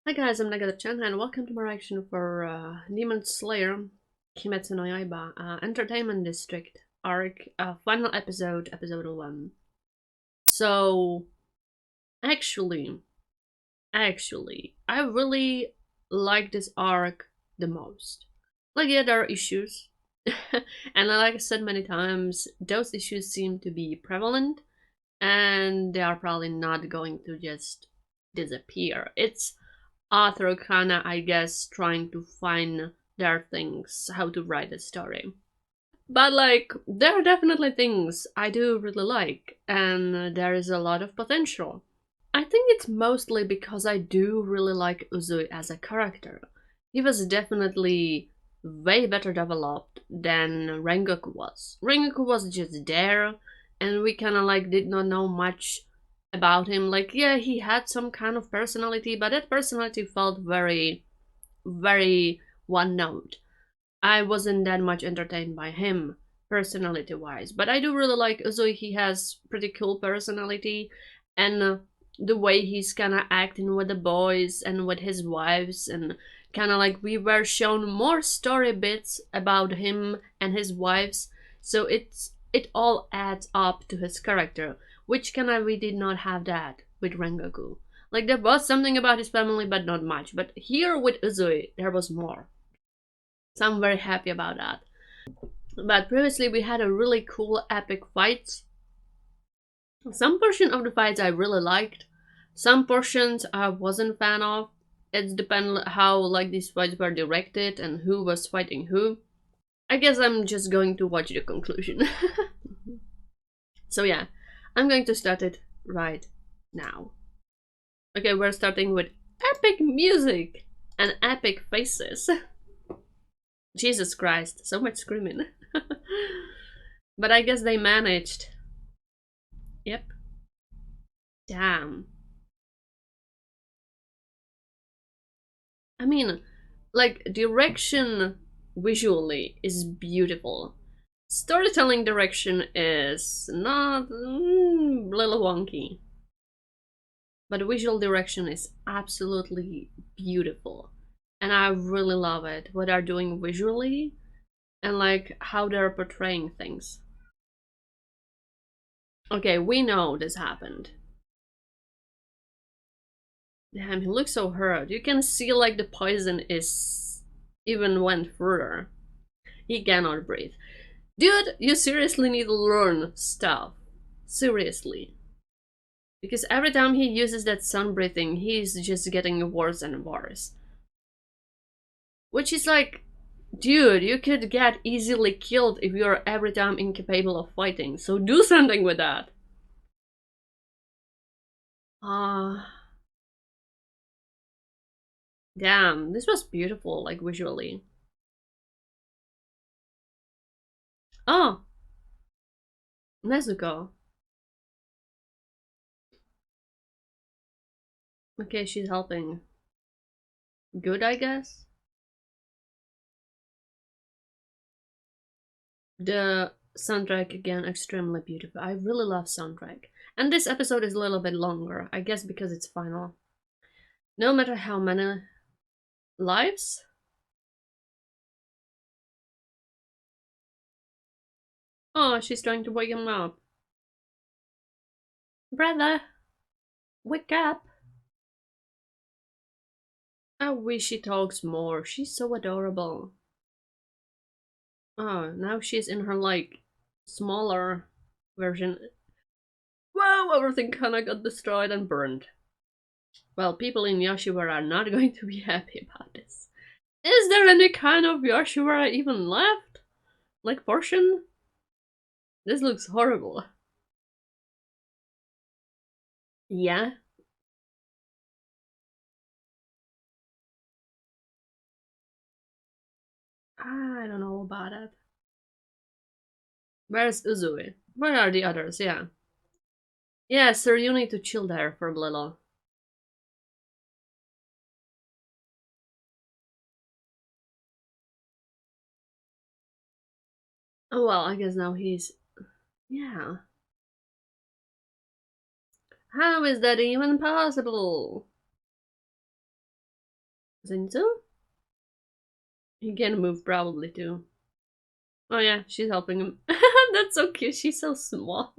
Hi guys, I'm Nagadir-chan and welcome to my reaction for Demon Slayer Kimetsu no Yaiba Entertainment District arc final episode, episode 1. So, actually, I really like this arc the most. Like, yeah, there are issues. And like I said many times, those issues seem to be prevalent and they are probably not going to just disappear. It's author kinda, I guess, trying to find their things, how to write a story. But like, there are definitely things I do really like, and there is a lot of potential. I think it's mostly because I do really like Uzui as a character. He was definitely way better developed than Rengoku was. Rengoku was just there, and we kinda like did not know much about him. Like, yeah, he had some kind of personality, but that personality felt very one note. I wasn't that much entertained by him personality wise, but I do really like Uzui. He has pretty cool personality, and the way he's kind of acting with the boys and with his wives, and kind of like we were shown more story bits about him and his wives, so it all adds up to his character, which kind of we did not have that with Rengoku. Like, there was something about his family, but not much. But here with Uzui, there was more. So I'm very happy about that. But previously we had a really cool epic fights. Some portion of the fights I really liked. Some portions I wasn't a fan of. It depends how like these fights were directed and who was fighting who. I guess I'm just going to watch the conclusion. So yeah, I'm going to start it right now. Okay, we're starting with epic music and epic faces. Jesus Christ, so much screaming. But I guess they managed. Yep. Damn. I mean, like, direction visually is beautiful. Storytelling direction is not little wonky. But visual direction is absolutely beautiful. And I really love it. What they're doing visually and like how they're portraying things. Okay, we know this happened. Damn, he looks so hurt. You can see like the poison is even went further. He cannot breathe. Dude, you seriously need to learn stuff. Seriously. Because every time he uses that sun breathing, he's just getting worse and worse. Which is like, dude, you could get easily killed if you're every time incapable of fighting. So do something with that. Ah. Damn, this was beautiful, like visually. Oh, Nezuko. Okay, she's helping. Good, I guess. The soundtrack again, extremely beautiful. I really love soundtrack. And this episode is a little bit longer, I guess because it's final. No matter how many lives. Oh, she's trying to wake him up. Brother, wake up. I wish she talks more. She's so adorable. Oh, now she's in her like smaller version. Wow, everything kinda got destroyed and burned. Well, people in Yoshiwara are not going to be happy about this. Is there any kind of Yoshiwara even left? Like portion? This looks horrible. Yeah? I don't know about it. Where's Uzui? Where are the others? Yeah. Yeah, sir, you need to chill there for a little. Oh well, I guess now he's... Yeah. How is that even possible? Zinzu? He can move probably too. Oh yeah, she's helping him. That's so cute. She's so small.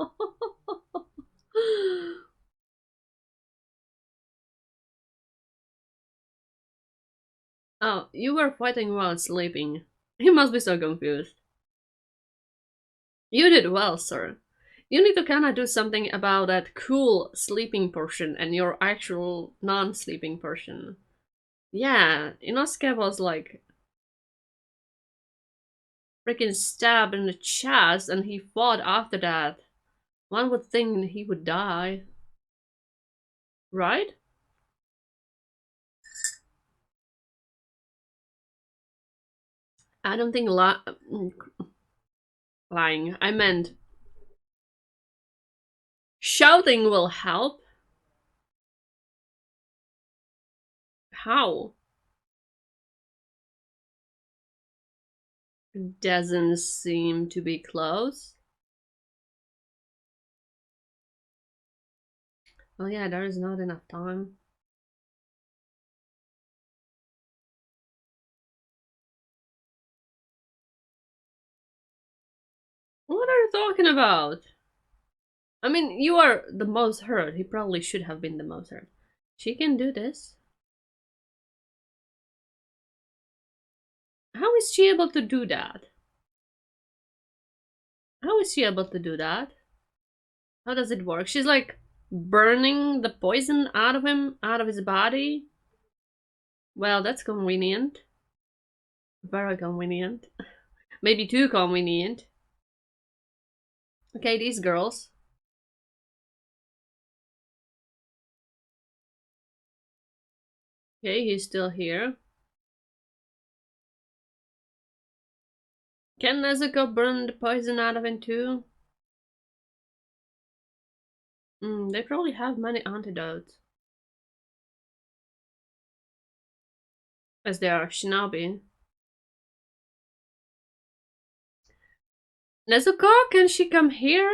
Oh, you were fighting while sleeping. He must be so confused. You did well, sir. You need to kinda do something about that cool sleeping portion and your actual non-sleeping portion. Yeah, Inosuke was like freaking stabbed in the chest and he fought after that. One would think he would die. Right? I don't think lying. I meant shouting will help. How? Doesn't seem to be close. Oh yeah, there is not enough time. What are you talking about? I mean, you are the most hurt. He probably should have been the most hurt. She can do this. How is she able to do that? How is she able to do that? How does it work? She's like burning the poison out of him, out of his body. Well, that's convenient. Very convenient. Maybe too convenient. Okay, these girls. Okay, he's still here. Can Nezuko burn the poison out of him too? They probably have many antidotes. As they are shinobi. Nezuko, can she come here?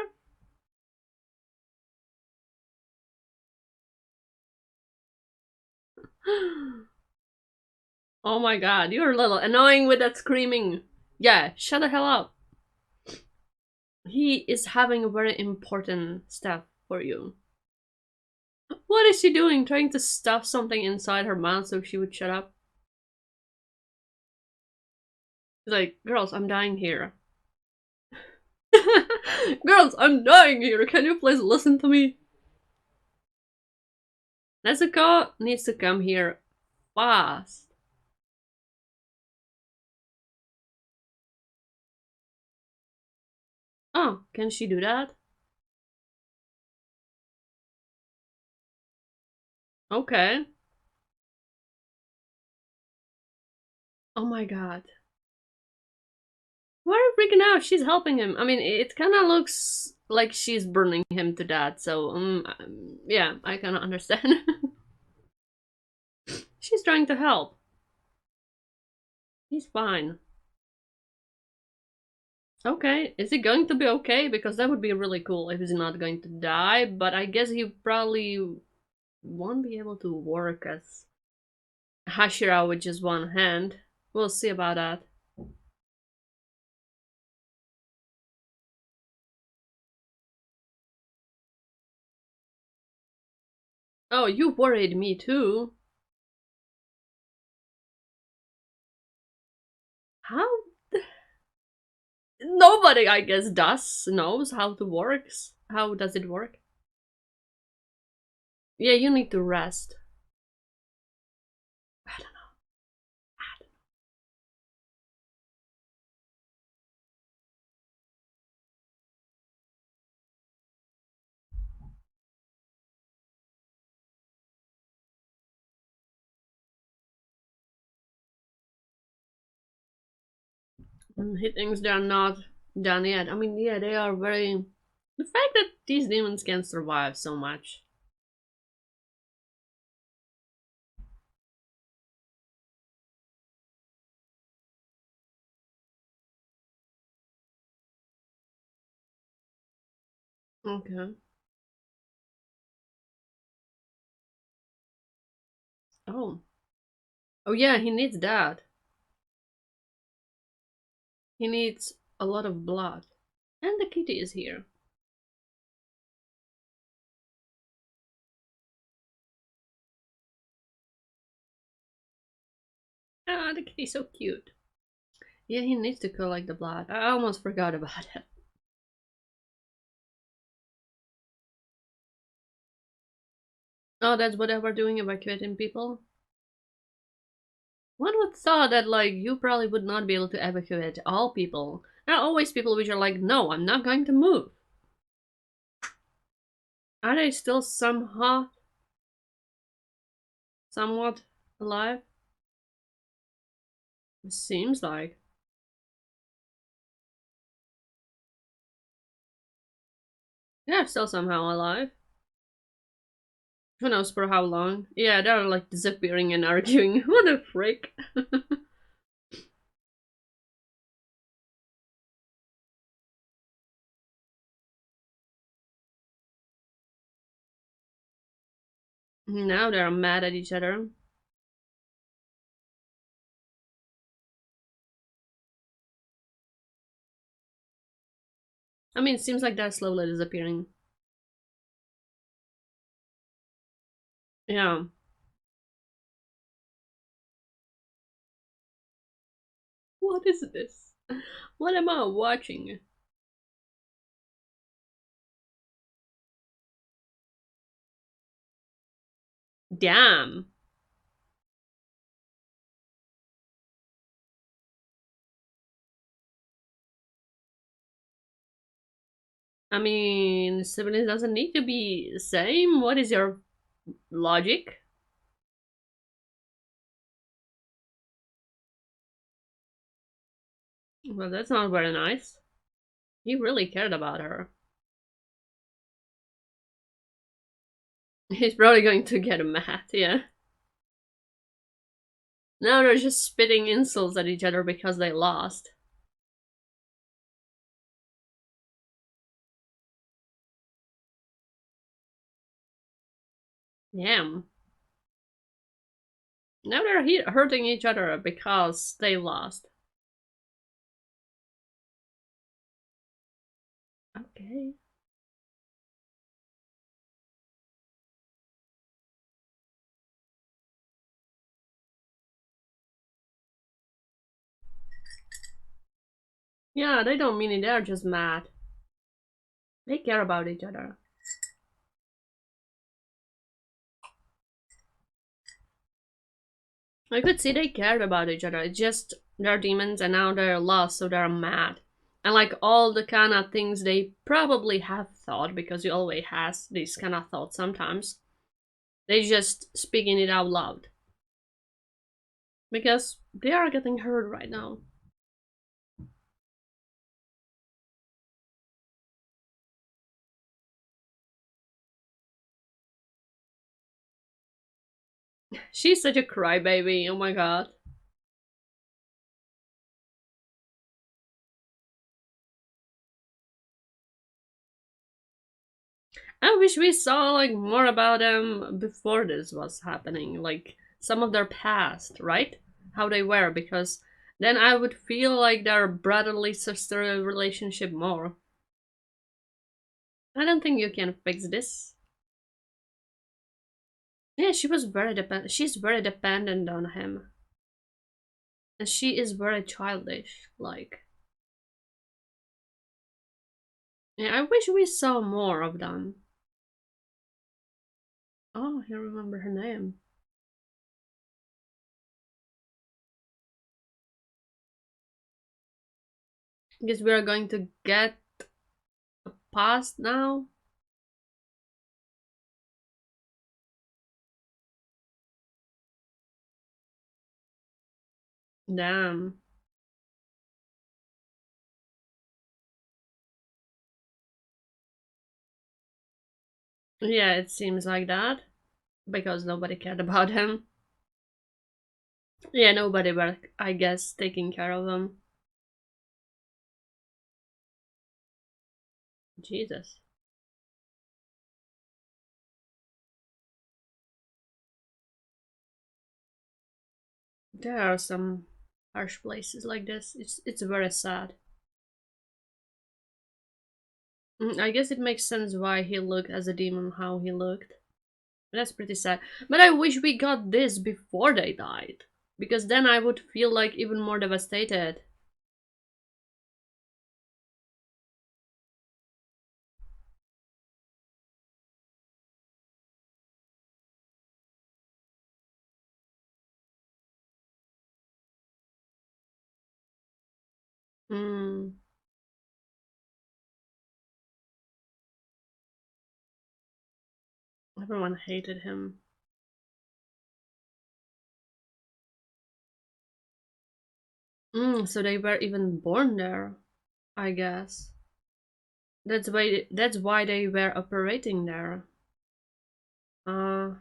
Oh my god, you're a little annoying with that screaming. Yeah, shut the hell up. He is having a very important stuff for you. What is she doing? Trying to stuff something inside her mouth so she would shut up? She's like, girls, I'm dying here. Girls, I'm dying here. Can you please listen to me? Nezuko needs to come here fast. Oh, can she do that? Okay. Oh my god. Why are you freaking out? She's helping him. I mean, it kind of looks like she's burning him to death, so, yeah, I kind of understand. She's trying to help. He's fine. Okay, is he going to be okay? Because that would be really cool if he's not going to die, but I guess he probably won't be able to work as Hashira with just one hand. We'll see about that. Oh, you worried me too. How? Nobody, I guess, knows how to works. How does it work? Yeah, you need to rest. I don't know. Hitings are not done yet. I mean, yeah, they are very. The fact that these demons can survive so much. Okay. Oh. Oh yeah, he needs that. He needs a lot of blood. And the kitty is here. Ah, the kitty's so cute. Yeah, he needs to collect the blood. I almost forgot about it. Oh, that's what they were doing, evacuating people? One would thought that, like, you probably would not be able to evacuate all people. There are always people which are like, no, I'm not going to move. Are they still somewhat alive? It seems like. Yeah, still somehow alive. Who knows for how long? Yeah, they're like disappearing and arguing. What the frick? Now they're mad at each other. I mean, it seems like they're slowly disappearing. Yeah. What is this? What am I watching? Damn. I mean, siblings doesn't need to be the same. What is your logic? Well, that's not very nice. He really cared about her. He's probably going to get mad, yeah. Now they're just spitting insults at each other because they lost. Damn. Now they're hurting each other because they lost. Okay. Yeah, they don't mean it, they're just mad. They care about each other. I could see they cared about each other. It's just they're demons and now they're lost, so they're mad. And like all the kind of things they probably have thought, because you always has these kind of thoughts sometimes. They just speaking it out loud. Because they are getting hurt right now. She's such a crybaby, oh my god. I wish we saw like more about them before this was happening, like some of their past, right? How they were, because then I would feel like their brotherly sister relationship more. I don't think you can fix this. Yeah, she was very dependent. She's very dependent on him, and she is very childish. Like, yeah, I wish we saw more of them. Oh, I remember her name. Guess we are going to get past now. Damn. Yeah, it seems like that because nobody cared about him. Yeah, nobody were, I guess, taking care of him. Jesus. There are some harsh places like this. It's very sad. I guess it makes sense why he looked as a demon, how he looked. That's pretty sad. But I wish we got this before they died, because then I would feel like even more devastated. Hmm. Everyone hated him. So they were even born there, I guess. That's why they were operating there. Uh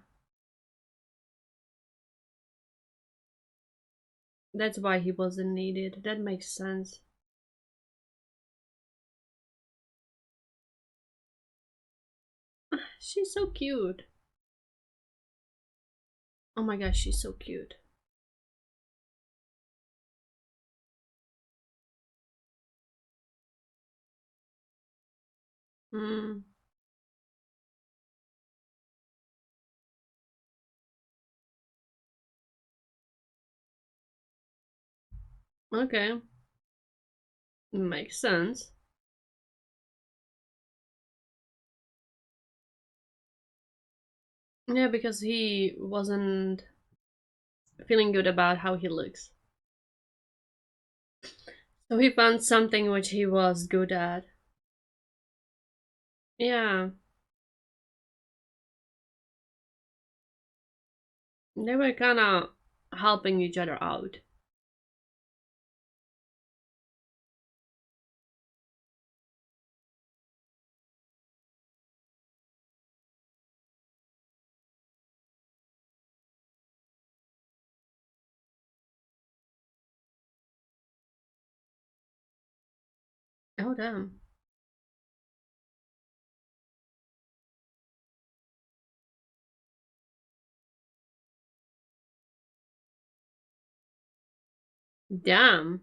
that's why he wasn't needed. That makes sense. She's so cute. Oh my gosh, she's so cute. Hmm. Okay. Makes sense. Yeah, because he wasn't feeling good about how he looks. So he found something which he was good at. Yeah. They were kinda helping each other out. Oh damn. Damn.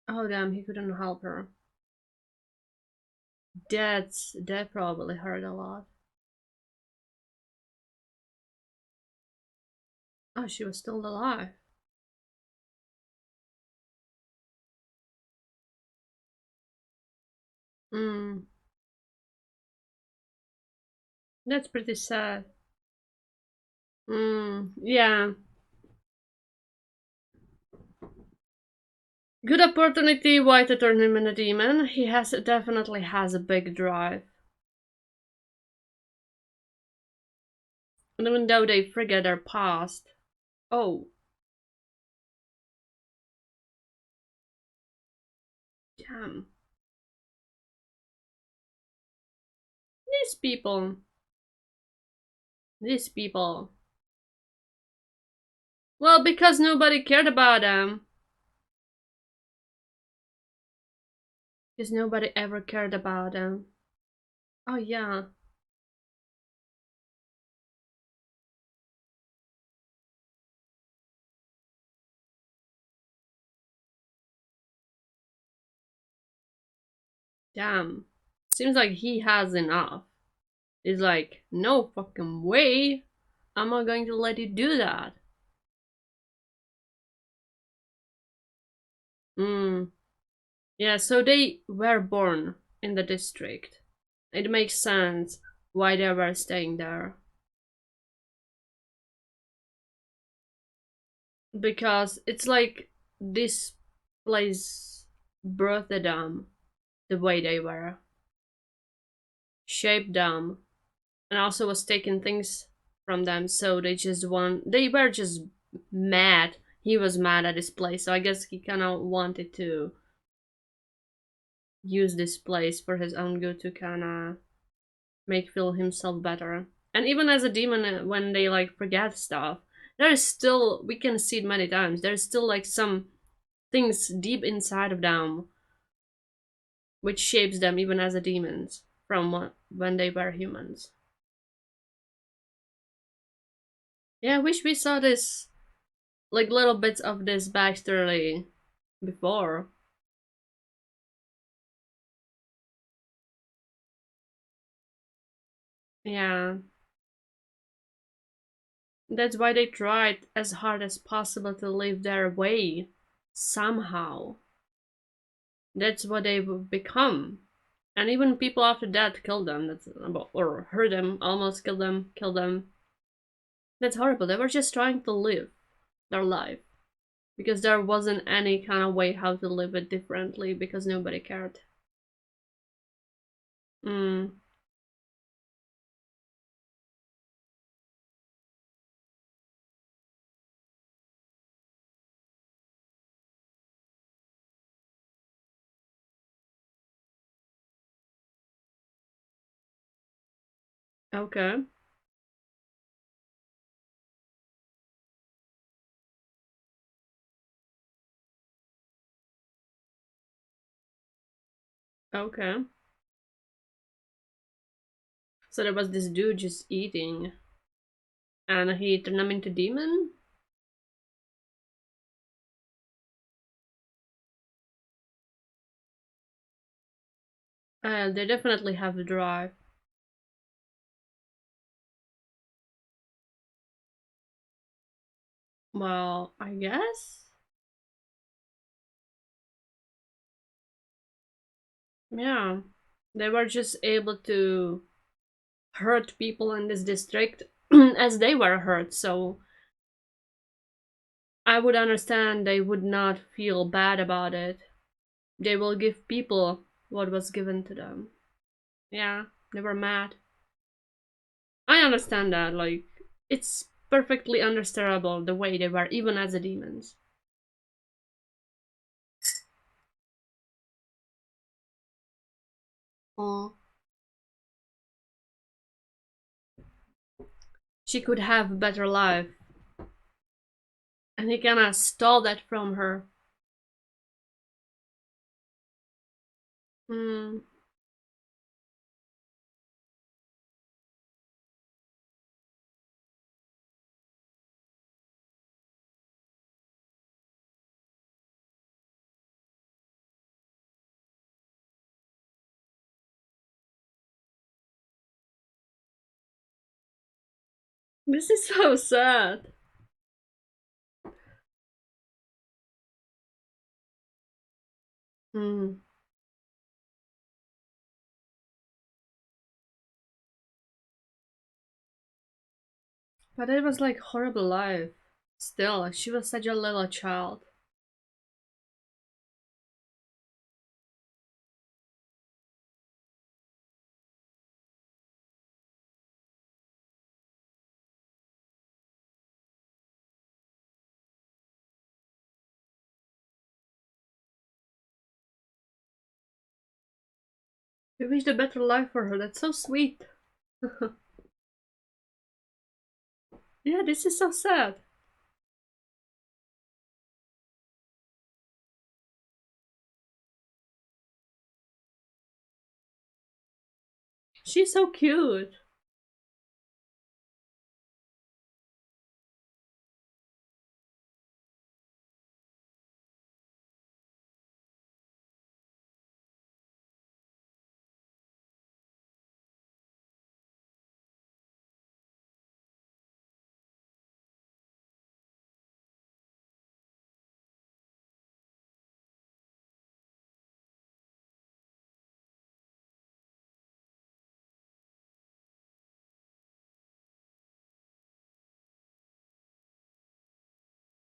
Oh damn, he couldn't help her. That probably hurt a lot. Oh, she was still alive. Hmm. That's pretty sad. Hmm. Yeah. Good opportunity why to turn him into a demon. He has definitely has a big drive. And even though they forget their past. Oh, damn. These people. These people. Well, because nobody cared about them. Because nobody ever cared about them. Oh yeah. Damn. Seems like he has enough. He's like, no fucking way. I'm not going to let you do that. Hmm. Yeah, so they were born in the district. It makes sense why they were staying there. Because it's like this place birthed them the way they were, shaped them, and also was taking things from them. So they were just mad. He was mad at this place, so I guess he kind of wanted to use this place for his own good to kind of make feel himself better. And even as a demon, when they like forget stuff, there is still, we can see it many times, there's still like some things deep inside of them which shapes them even as a demons from when they were humans. Yeah, I wish we saw this, like little bits of this backstory before. Yeah, that's why they tried as hard as possible to live their way somehow. That's what they would become. And even people after that killed them. That's or hurt them, almost killed them, killed them. That's horrible. They were just trying to live their life because there wasn't any kind of way how to live it differently because nobody cared. Mm, okay, okay. So there was this dude just eating, and he turned them into demon. They definitely have the drive. Well, I guess. Yeah, they were just able to hurt people in this district as they were hurt. So I would understand they would not feel bad about it. They will give people what was given to them. Yeah, they were mad. I understand that. Like, it's perfectly understandable the way they were, even as the demons. Oh. She could have a better life, and he kinda stole that from her. Hmm. This is so sad. Hmm. But it was like horrible life. Still, she was such a little child. We wished a better life for her. That's so sweet. Yeah, this is so sad. She's so cute.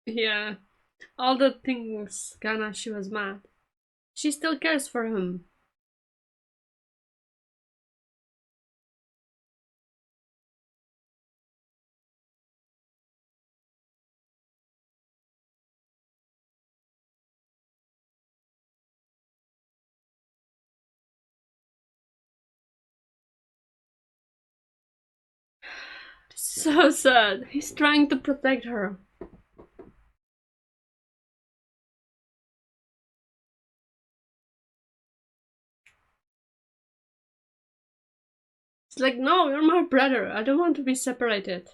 Yeah, all the things kinda she was mad. She still cares for him. This is so sad. He's trying to protect her. It's like, no, you're my brother. I don't want to be separated.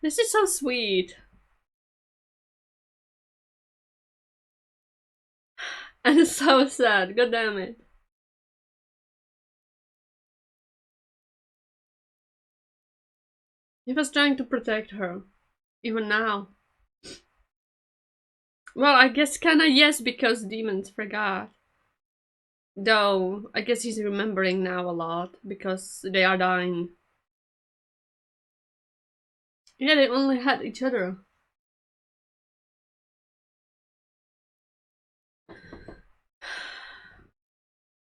This is so sweet. And it's so sad, god damn it. He was trying to protect her, even now. Well, I guess kinda yes, because demons forgot. Though, I guess he's remembering now a lot, because they are dying. Yeah, they only had each other.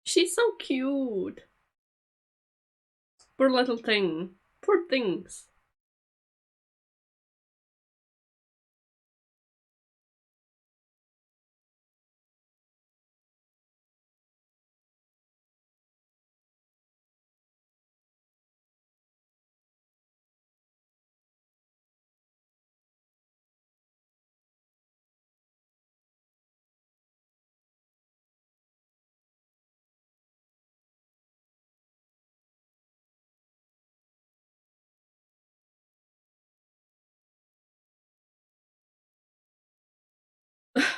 She's so cute. Poor little thing. Poor things.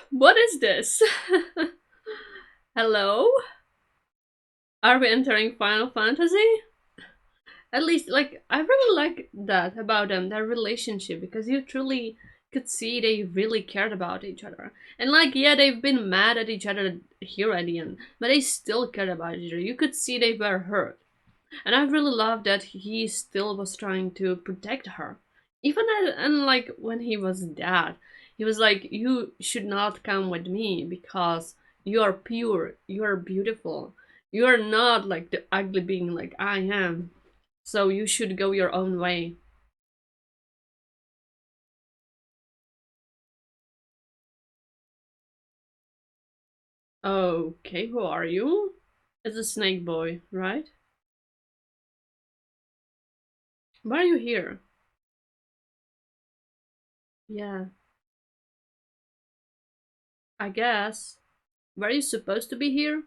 What is this? Hello? Are we entering Final Fantasy? At least, like, I really like that about them, their relationship, because you truly could see they really cared about each other. And, like, yeah, they've been mad at each other here at the end, but they still cared about each other. You could see they were hurt. And I really love that he still was trying to protect her. Even and like when he was dead, he was like, "You should not come with me because you are pure, you are beautiful, you are not like the ugly being like I am. So you should go your own way." Okay, who are you? It's a snake boy, right? Why are you here? Yeah, I guess. Were you supposed to be here?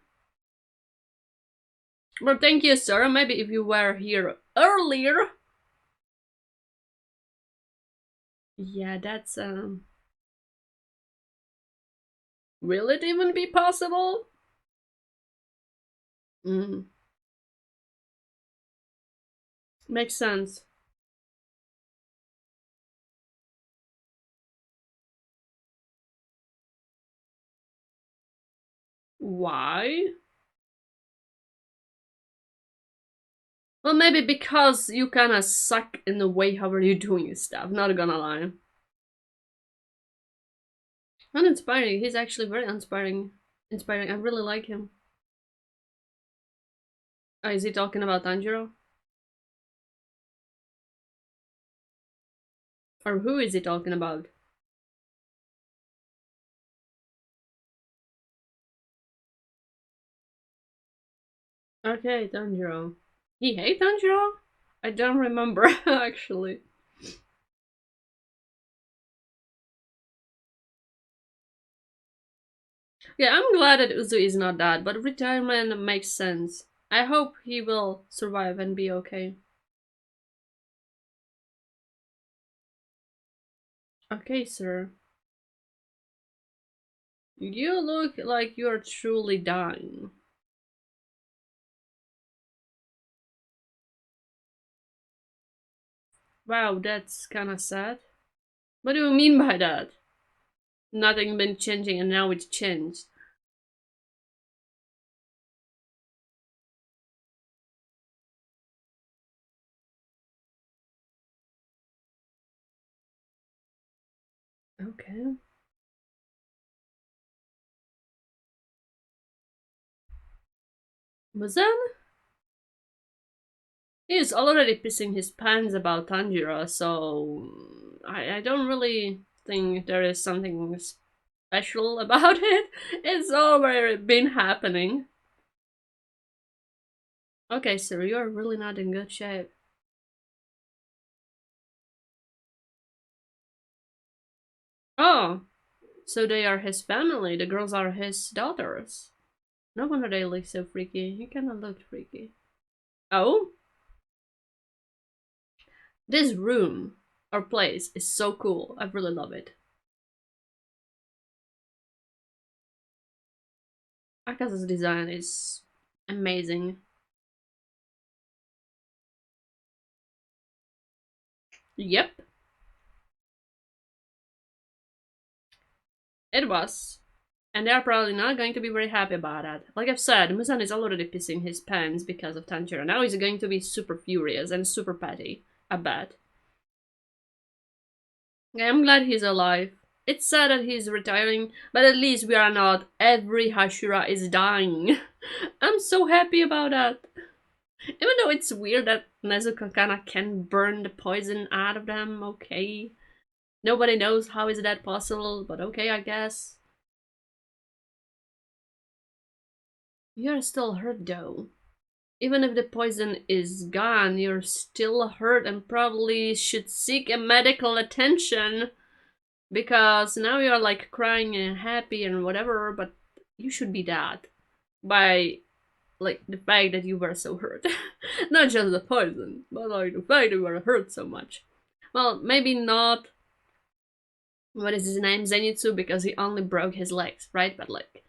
Well, thank you, sir. Maybe if you were here earlier. Yeah, that's will it even be possible? Mm, makes sense. Why? Well, maybe because you kinda suck in the way how are you doing stuff, not gonna lie. Uninspiring, he's actually very inspiring. Inspiring, I really like him. Oh, is he talking about Tanjiro? Or who is he talking about? Okay, Tanjiro. He hate Tanjiro? I don't remember, actually. Yeah, I'm glad that Uzu is not dead, but retirement makes sense. I hope he will survive and be okay. Okay, sir. You look like you're truly dying. Wow, that's kinda sad. What do you mean by that? Nothing been changing and now it's changed. Okay. Muzan? He is already pissing his pants about Tanjiro, so I don't really think there is something special about it. It's already been happening. Okay, sir, you're really not in good shape. Oh, so they are his family. The girls are his daughters. No wonder they look so freaky. He kinda looked freaky. Oh? This room. or place is so cool. I really love it. Akasa's design is amazing. Yep, it was. And they're probably not going to be very happy about that. Like I've said, Muzan is already pissing his pants because of Tanjiro. Now he's going to be super furious and super petty, I bet. I'm glad he's alive. It's sad that he's retiring, but at least we are not. Every Hashira is dying. I'm so happy about that. Even though it's weird that Nezuko kinda can burn the poison out of them, okay. Nobody knows how is that possible, but okay, I guess. You're still hurt though. Even if the poison is gone, you're still hurt and probably should seek a medical attention. Because now you're like crying and happy and whatever, but you should be dead. By like the fact that you were so hurt. Not just the poison, but like the fact that you were hurt so much. Well, maybe not, what is his name, Zenitsu, because he only broke his legs, right? But like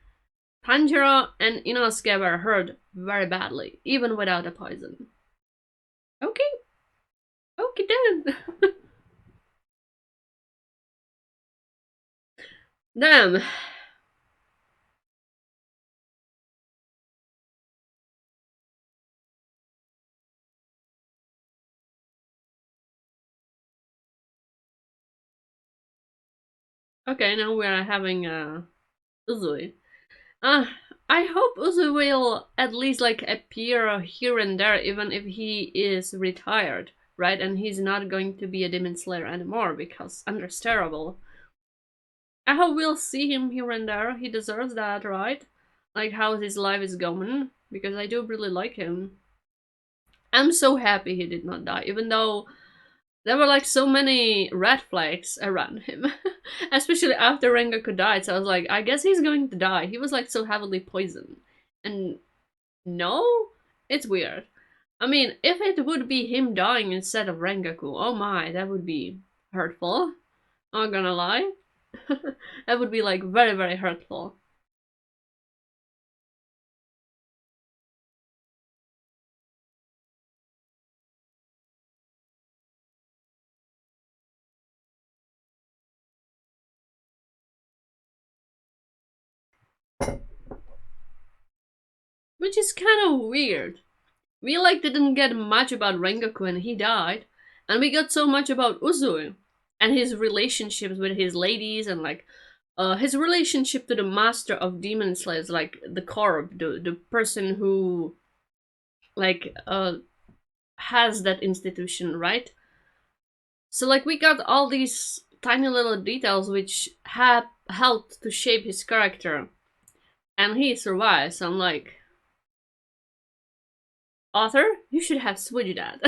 Tanjiro and Inosuke were hurt very badly, even without the poison. Okay. Okay then. Damn. Okay, now we are having Uzui. Uh, I hope Uzui will at least like appear here and there, even if he is retired, right? And he's not going to be a Demon Slayer anymore because understandable. I hope we'll see him here and there. He deserves that, right? Like how his life is going, because I do really like him. I'm so happy he did not die, even though there were like so many red flags around him, especially after Rengoku died. So I was like, I guess he's going to die. He was like so heavily poisoned, and no, it's weird. I mean, if it would be him dying instead of Rengoku, oh my, that would be hurtful. Not gonna lie, that would be like very very hurtful. Which is kind of weird. We like didn't get much about Rengoku when he died, and we got so much about Uzui and his relationships with his ladies and like his relationship to the master of demon slayers, like the corp, the person who like has that institution, right? So like we got all these tiny little details which have helped to shape his character, and he survives. So I'm like, author, you should have switched that.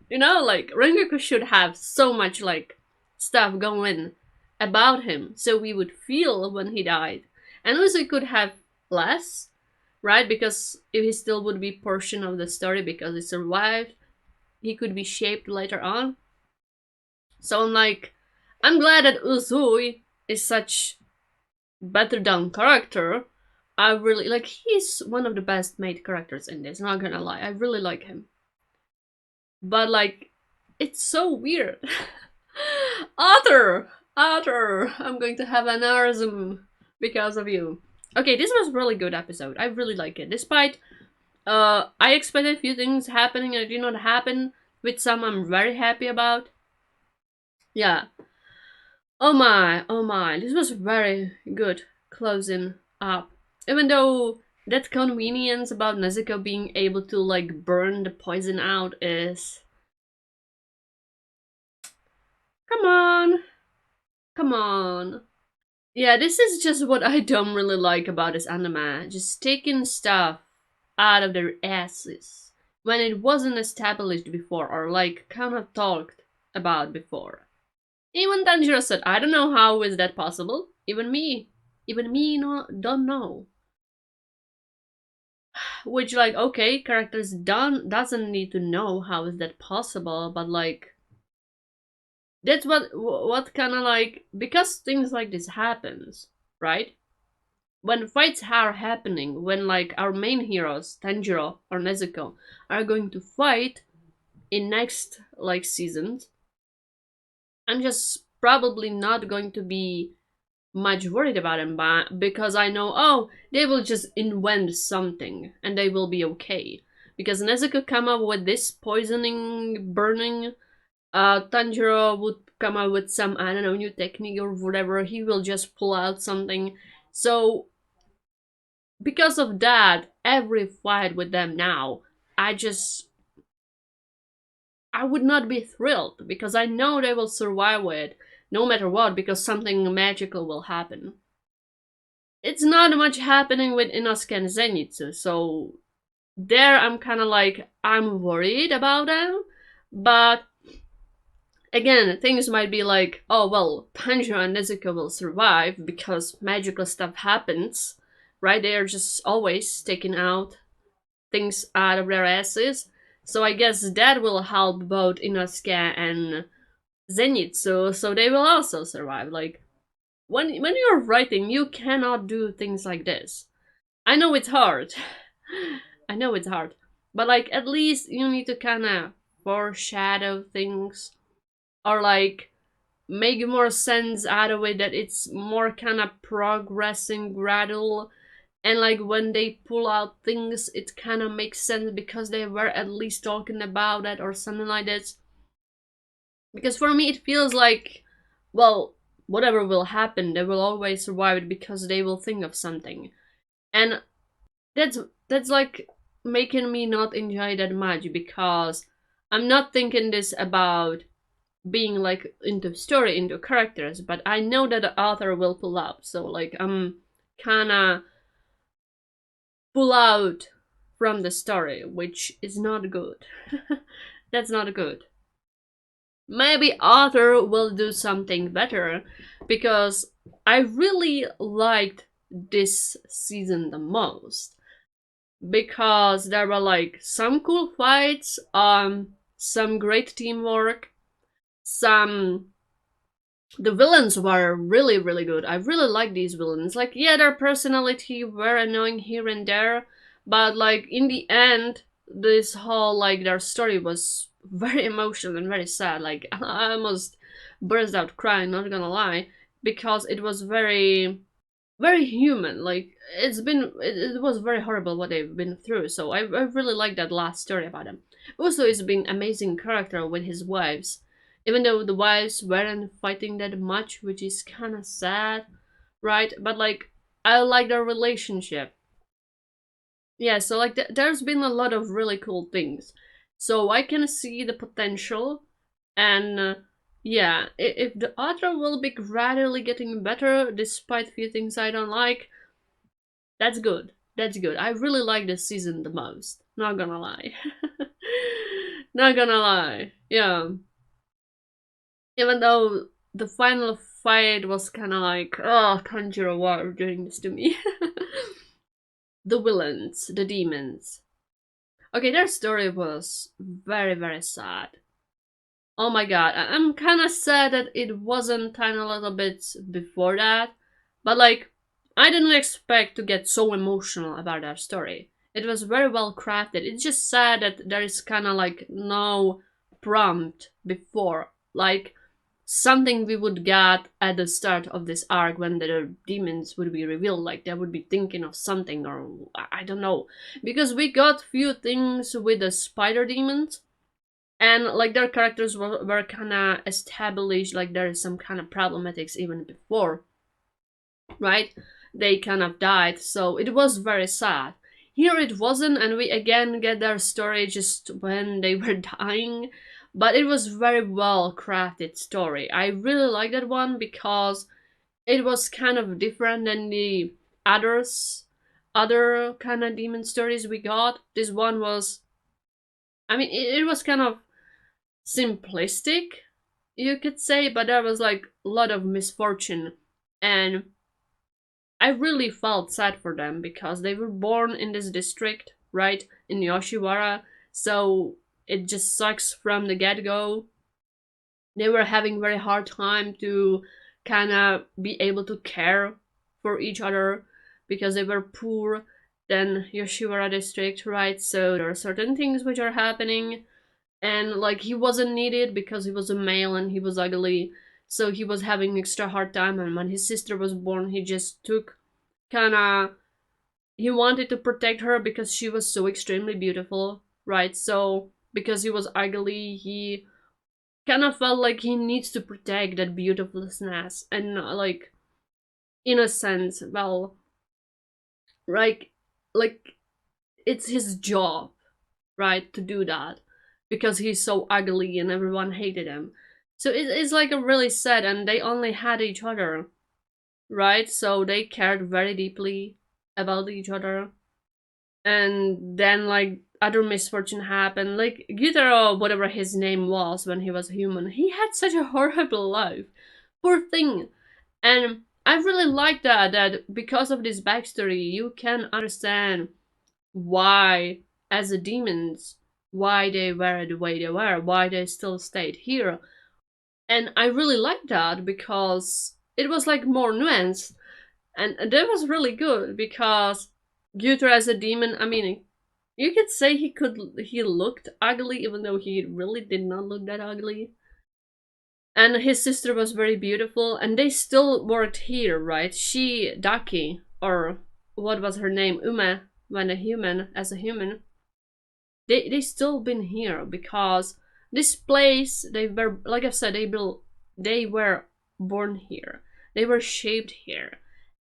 You know, like Rengoku should have so much like stuff going about him, so we would feel when he died, and also could have less, right? Because if he still would be portion of the story because he survived, he could be shaped later on. So I'm like, I'm glad that Uzui is such better done character. I really like, he's one of the best made characters in this, not gonna lie. I really like him. But like, it's so weird. Otter, I'm going to have an aneurysm because of you. Okay, this was a really good episode. I really like it. Despite I expected a few things happening and it did not happen, with some I'm very happy about. Yeah. Oh my, this was very good closing up. Even though that convenience about Nezuko being able to like burn the poison out is, come on, come on. Yeah, this is just what I don't really like about this anime. Just taking stuff out of their asses when it wasn't established before or like kind of talked about before. Even Tanjiro said, I don't know how is that possible. Even me no, don't know. Which like, okay, characters doesn't need to know how is that possible, but like That's what kind of like, because things like this happens, right? When fights are happening, when like our main heroes, Tanjiro or Nezuko, are going to fight in next like seasons, I'm just probably not going to be much worried about them, because I know, oh, they will just invent something and they will be okay. Because Nezuko come up with this poisoning, burning, Tanjiro would come up with some, I don't know, new technique or whatever. He will just pull out something. So because of that, every fight with them now, I just I would not be thrilled because I know they will survive it no matter what, because something magical will happen. It's not much happening with Inosuke and Zenitsu, so there I'm kind of like, I'm worried about them, but again, things might be like, oh well, Tanjiro and Nezuko will survive because magical stuff happens, right? They are just always taking out things out of their asses. So I guess that will help both Inosuke and Zenitsu, so they will also survive. Like when you're writing, you cannot do things like this. I know it's hard. I know it's hard. But like at least you need to kinda foreshadow things, or like make more sense out of it, that it's more kinda progressing gradual, and like when they pull out things it kind of makes sense because they were at least talking about it or something like this. Because for me it feels like, well, whatever will happen they will always survive it because they will think of something. And that's that's like making me not enjoy that much, because I'm not thinking this about being like into story, into characters, but I know that the author will pull up, so like I'm kind of pull out from the story, which is not good. That's not good. Maybe author will do something better, because I really liked this season the most, because there were like some cool fights, some great teamwork, some the villains were really really good. I really like these villains. Like yeah, their personality were annoying here and there, but like in the end, this whole like their story was very emotional and very sad. Like I almost burst out crying, not gonna lie, because it was very human. Like it was very horrible what they've been through. So I really like that last story about him. Also, he's been amazing character with his wives, even though the wives weren't fighting that much, which is kind of sad, right? But like I like their relationship. Yeah, so like there's been a lot of really cool things. So I can see the potential, and yeah, if the author will be gradually getting better despite few things I don't like, that's good. That's good. I really like this season the most. Not gonna lie. Not gonna lie. Yeah. Even though the final fight was kind of like, oh, Tanjiro, why are you doing this to me? The villains, the demons. Okay, their story was very, very sad. Oh my god, I'm kind of sad that it wasn't kind of a little bit before that, but like, I didn't expect to get so emotional about that story. It was very well crafted. It's just sad that there is kind of like no prompt before, like something we would get at the start of this arc when the demons would be revealed, like they would be thinking of something, or I don't know, because we got few things with the spider demons, and like their characters were kind of established, like there is some kind of problematics even before, right? They kind of died, so it was very sad. Here it wasn't, and we again get their story just when they were dying, but it was very well crafted story. I really like that one because it was kind of different than the other kind of demon stories we got. This one was, I mean, it was kind of simplistic, you could say, but there was like a lot of misfortune, and I really felt sad for them because they were born in this district, right, in Yoshiwara, so it just sucks from the get-go. they were having very hard time to kind of be able to care for each other because they were poor than Yoshiwara district, right? So there are certain things which are happening, and like he wasn't needed because he was a male and he was ugly, so he was having extra hard time. And when his sister was born, he just took kind of, he wanted to protect her because she was so extremely beautiful, right? So because he was ugly, he kind of felt like he needs to protect that beautifulness, and like in a sense, well, like it's his job, right, to do that because he's so ugly and everyone hated him. So it's like a really sad, and they only had each other, right? So they cared very deeply about each other. And then like other misfortune happened. Like Gyutaro, whatever his name was when he was human, he had such a horrible life. Poor thing. And I really like that because of this backstory, you can understand why, as a demons, why they were the way they were, why they still stayed here. And I really like that because it was like more nuanced. And that was really good because Gyutaro as a demon, I mean, you could say he looked ugly even though he really did not look that ugly. And his sister was very beautiful, and they still worked here, right? She, Daki, or what was her name, Ume, when as a human, they still been here because this place, they were, like I said, they were born here, they were shaped here,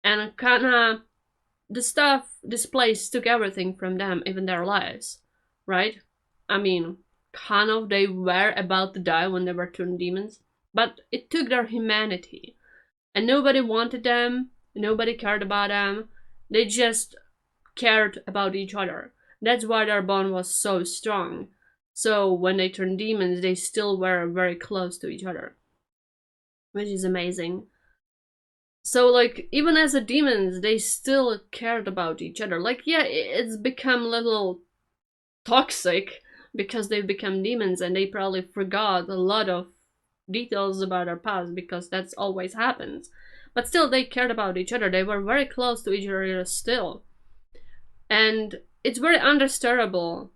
and kinda the stuff, this place took everything from them, even their lives, right? I mean, kind of they were about to die when they were turned demons, but it took their humanity, and nobody wanted them, nobody cared about them, they just cared about each other. That's why their bond was so strong. So when they turned demons, they still were very close to each other, which is amazing. So like even as a demons, they still cared about each other. Like yeah, it's become a little toxic because they've become demons and they probably forgot a lot of details about their past because that's always happens. But still, they cared about each other. They were very close to each other still. And it's very understandable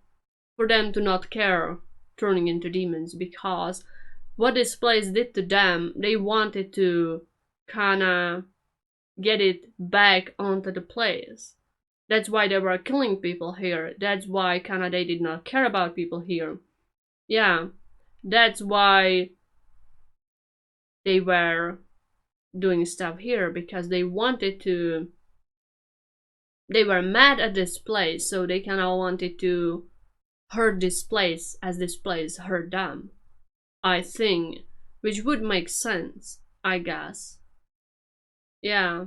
for them to not care turning into demons because what this place did to them, they wanted to kinda get it back onto the place. That's why they were killing people here. That's why kinda they did not care about people here. Yeah, that's why they were doing stuff here because they wanted to. They were mad at this place, so they kinda wanted to hurt this place as this place hurt them. I think, which would make sense, I guess. Yeah.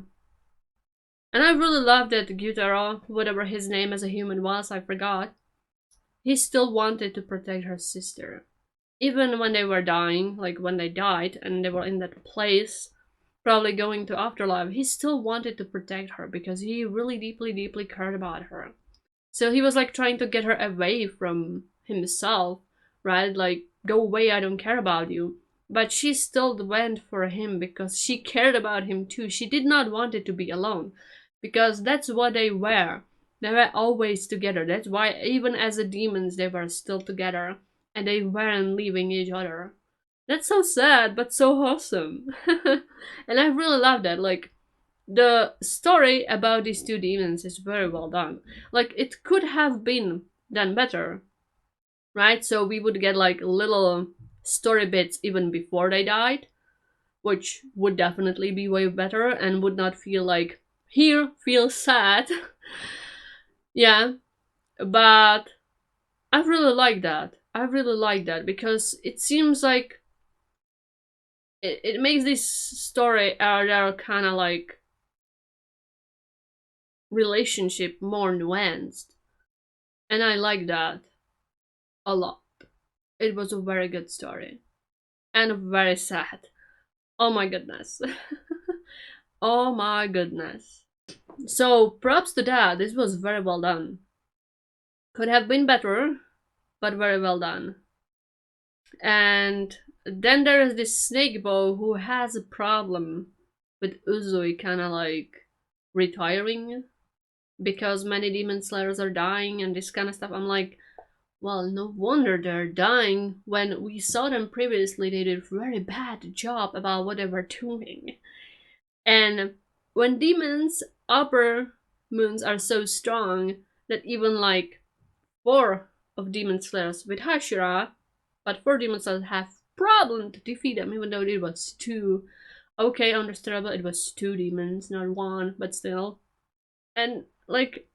And I really love that Gyutaro, whatever his name as a human was, I forgot, he still wanted to protect her sister. Even when they were dying, like when they died and they were in that place, probably going to afterlife, he still wanted to protect her because he really deeply, deeply cared about her. So he was like trying to get her away from himself, right? Like, go away, I don't care about you. But she still went for him because she cared about him too. She did not want it to be alone because that's what they were. They were always together. That's why even as the demons they were still together and they weren't leaving each other. That's so sad but so awesome. And I really love that. Like, the story about these two demons is very well done. Like, it could have been done better, right? So we would get like little story bits even before they died, which would definitely be way better and would not feel like here feels sad. Yeah, but I really like that. I really like that because it seems like it makes this story their kind of like relationship more nuanced, and I like that a lot. It was a very good story and very sad. Oh my goodness. Oh my goodness. So props to that. This was very well done. Could have been better, but very well done. And then there is this snake boy who has a problem with Uzui kind of like retiring because many demon slayers are dying and this kind of stuff. I'm like, well, no wonder they're dying when we saw them previously. They did a very bad job about what they were doing. And when demons' upper moons are so strong that even like 4 of demon slayers with Hashira, but 4 demon slayers have problem to defeat them, even though it was 2. Okay, understandable, it was 2 demons, not 1, but still. And like,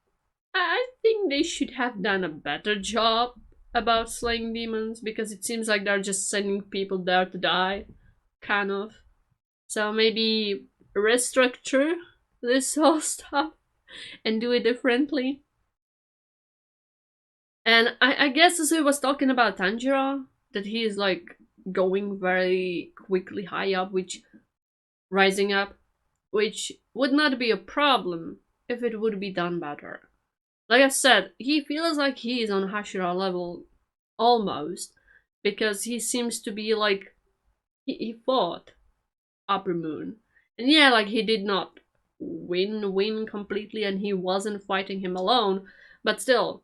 I think they should have done a better job about slaying demons because it seems like they're just sending people there to die, kind of. So maybe restructure this whole stuff and do it differently. And I guess as I was talking about Tanjiro, that he is like going very quickly high up, which rising up, which would not be a problem if it would be done better. Like I said, he feels like he is on Hashira level almost because he seems to be like he fought Upper Moon. And yeah, like he did not win completely and he wasn't fighting him alone, but still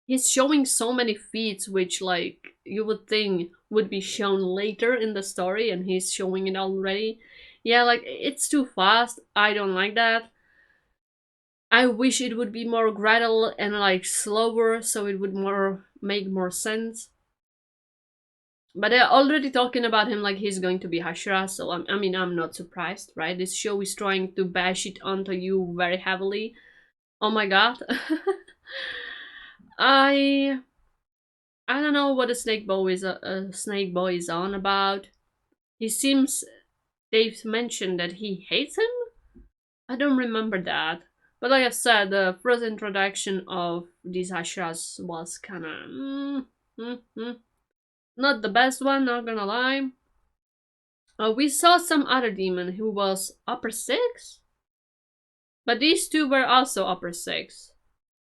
he's showing so many feats which like you would think would be shown later in the story and he's showing it already. Yeah, like it's too fast. I don't like that. I wish it would be more gradual and like slower so it would make more sense. But they're already talking about him like he's going to be Hashira, so I mean, I'm not surprised, right? This show is trying to bash it onto you very heavily. Oh my god. I I don't know what a snake boy is on about. He seems they've mentioned that he hates him. I don't remember that. But like I said, the first introduction of these Hashiras was kind of not the best one, not gonna lie. We saw some other demon who was upper 6, but these 2 were also upper 6.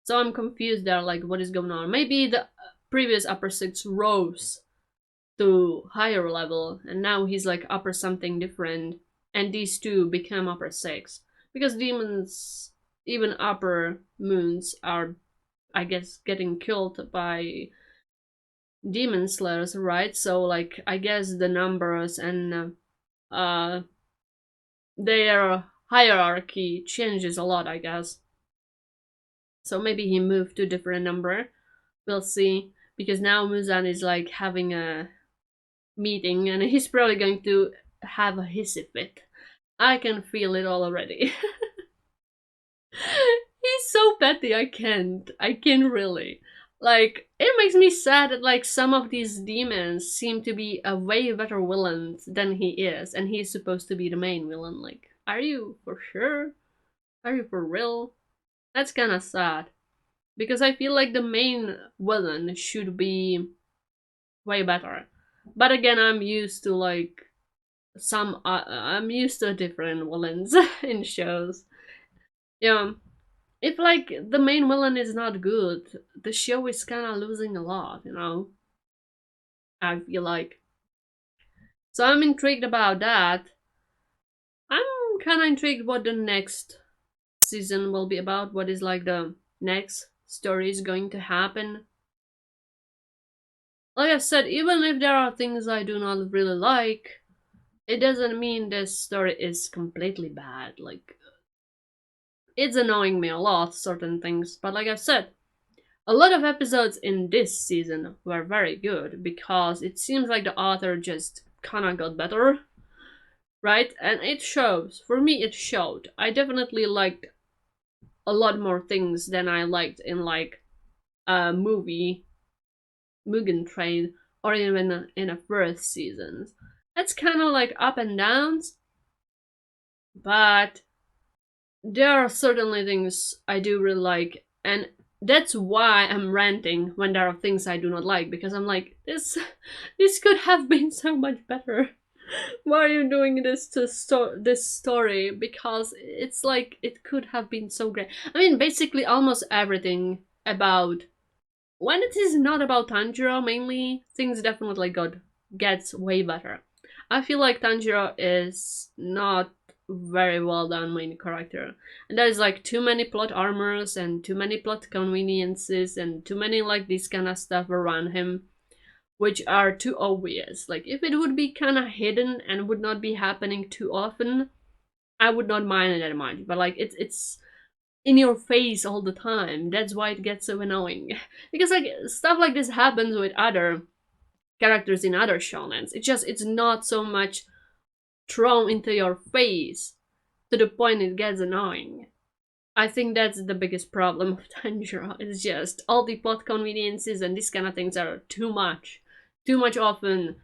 So I'm confused there, like what is going on. Maybe the previous upper 6 rose to higher level and now he's like upper something different and these 2 become upper 6. Because demons, even upper moons, are, I guess, getting killed by demon slayers, right? So like I guess the numbers and their hierarchy changes a lot, I guess. So maybe he moved to a different number. We'll see. Because now Muzan is like having a meeting and he's probably going to have a hissy fit. I can feel it already. He's so petty, I can't. I can really. Like, it makes me sad that like some of these demons seem to be a way better villain than he is, and he's supposed to be the main villain. Like, are you for sure? Are you for real? That's kinda sad. Because I feel like the main villain should be way better. But again, I'm used to like I'm used to different villains in shows. Yeah. If like the main villain is not good, the show is kind of losing a lot, you know. I feel like. So I'm intrigued about that. I'm kind of intrigued what the next season will be about. What is like the next story is going to happen. Like I said, even if there are things I do not really like, it doesn't mean this story is completely bad. Like, it's annoying me a lot, certain things. But like I said, a lot of episodes in this season were very good because it seems like the author just kinda got better, right? And it shows. For me, it showed. I definitely liked a lot more things than I liked in like a movie, Mugen Train, or even in a first season. That's kind of like up and downs, but there are certainly things I do really like, and that's why I'm ranting when there are things I do not like, because I'm like, this could have been so much better. Why are you doing this to this story? Because it's like it could have been so great. I mean, basically almost everything about when it is not about Tanjiro mainly, things definitely got gets way better. I feel like Tanjiro is not very well done main character. And there's like too many plot armors and too many plot conveniences and too many like this kind of stuff around him, which are too obvious. Like if it would be kind of hidden and would not be happening too often, I would not mind it that much. But like it's in your face all the time. That's why it gets so annoying. Because like stuff like this happens with other characters in other shonens. It's not so much thrown into your face to the point it gets annoying. I think that's the biggest problem of Tanjiro. It's just all the plot conveniences and these kind of things are too much. Too much often.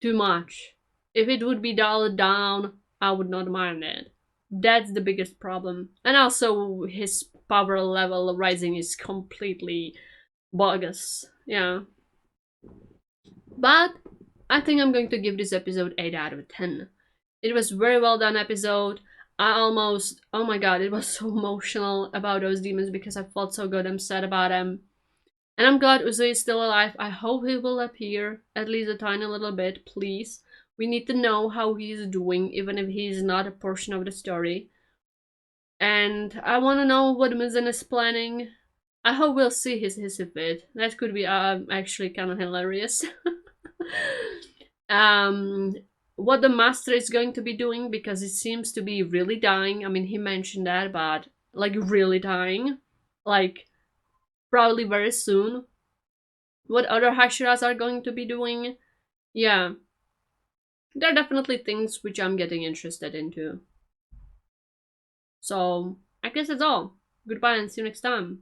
Too much. If it would be dialed down, I would not mind it. That's the biggest problem. And also his power level rising is completely bogus. Yeah. But I think I'm going to give this episode 8 out of 10. It was very well done episode. I almost, oh my god, it was so emotional about those demons because I felt so good. I'm sad about them. And I'm glad Uzui is still alive. I hope he will appear at least a tiny little bit, please. We need to know how he's doing, even if he's not a portion of the story. And I want to know what Muzan is planning. I hope we'll see his fit. That could be actually kind of hilarious. What the master is going to be doing, because it seems to be really dying. I mean, he mentioned that, but like really dying. Like probably very soon. What other Hashiras are going to be doing. Yeah. There are definitely things which I'm getting interested into. So, I guess that's all. Goodbye and see you next time.